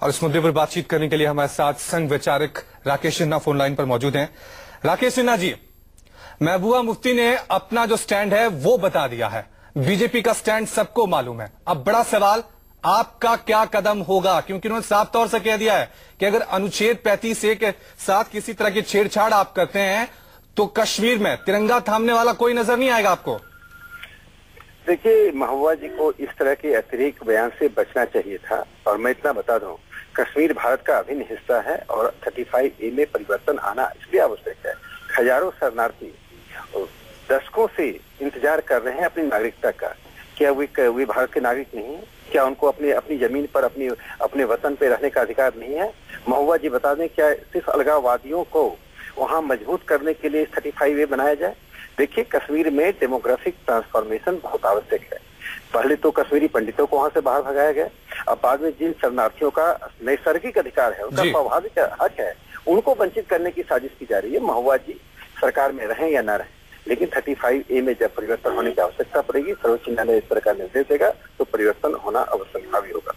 और इस मुद्दे पर बातचीत करने के लिए हमारे साथ संघ विचारक राकेश सिन्हा फोन लाइन पर मौजूद हैं। राकेश सिन्हा जी, महबूबा मुफ्ती ने अपना जो स्टैंड है वो बता दिया है, बीजेपी का स्टैंड सबको मालूम है। अब बड़ा सवाल आपका क्या कदम होगा, क्योंकि उन्होंने साफ तौर से कह दिया है कि अगर अनुच्छेद 35A के साथ किसी तरह की छेड़छाड़ आप करते हैं तो कश्मीर में तिरंगा थामने वाला कोई नजर नहीं आएगा आपको। देखिए, महबूबा जी को इस तरह के अतिरिक्त बयान से बचना चाहिए था। और मैं इतना बता दूं, कश्मीर भारत का अभिन्न हिस्सा है और 35A में परिवर्तन आना इसलिए आवश्यक है। हजारों शरणार्थी दशकों से इंतजार कर रहे हैं अपनी नागरिकता का। क्या वे भारत के नागरिक नहीं है? क्या उनको अपनी जमीन पर अपने वतन पे रहने का अधिकार नहीं है? महबूबा जी बता दें, क्या सिर्फ अलगाववादियों को वहां मजबूत करने के लिए 35A बनाया जाए? देखिए, कश्मीर में डेमोग्राफिक ट्रांसफॉर्मेशन बहुत आवश्यक है। पहले तो कश्मीरी पंडितों को वहां से बाहर भगाया गया, अब बाद में जिन शरणार्थियों का नैसर्गिक अधिकार है, उनका स्वाभाविक हक है, उनको वंचित करने की साजिश की जा रही है। महबूबा जी सरकार में रहें या न रहें, लेकिन 35A में जब परिवर्तन होने की आवश्यकता पड़ेगी, सर्वोच्च न्यायालय इस तरह का निर्देश देगा तो परिवर्तन होना अवश्य होगा।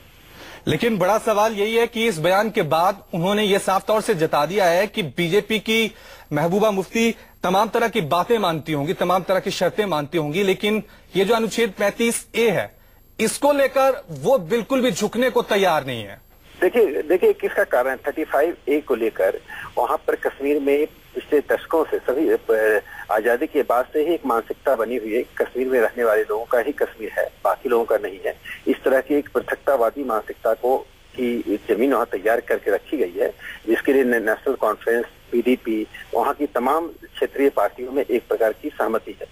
लेकिन बड़ा सवाल यही है कि इस बयान के बाद उन्होंने ये साफ तौर से जता दिया है कि बीजेपी की महबूबा मुफ्ती तमाम तरह की बातें मानती होंगी, तमाम तरह की शर्तें मानती होंगी, लेकिन ये जो अनुच्छेद 35A है, इसको लेकर वो बिल्कुल भी झुकने को तैयार नहीं है। देखिए किसका कारण 35A को लेकर वहां पर कश्मीर में पिछले दशकों से सभी आजादी के बाद से ही एक मानसिकता बनी हुई है। कश्मीर में रहने वाले लोगों का ही कश्मीर है, बाकी लोगों का नहीं है। इस तरह की एक पृथकतावादी मानसिकता की जमीन वहां तैयार करके रखी गई है, जिसके लिए नेशनल कॉन्फ्रेंस, PDP, वहां की तमाम क्षेत्रीय पार्टियों में एक प्रकार की सहमति है।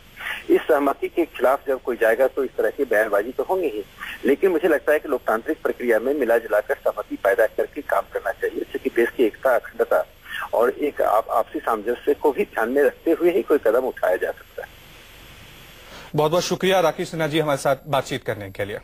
इस सहमति के खिलाफ जब कोई जाएगा तो इस तरह की बयानबाजी तो होंगी ही, लेकिन मुझे लगता है कि लोकतांत्रिक प्रक्रिया में मिला जुलाकर सहमति पैदा करके काम करना चाहिए, जिससे देश की एकता, अखंडता और एक आपसी सामंजस्य को भी ध्यान में रखते हुए ही कोई कदम उठाया जा सकता है। बहुत बहुत शुक्रिया राकेश सिन्हा जी हमारे साथ बातचीत करने के लिए।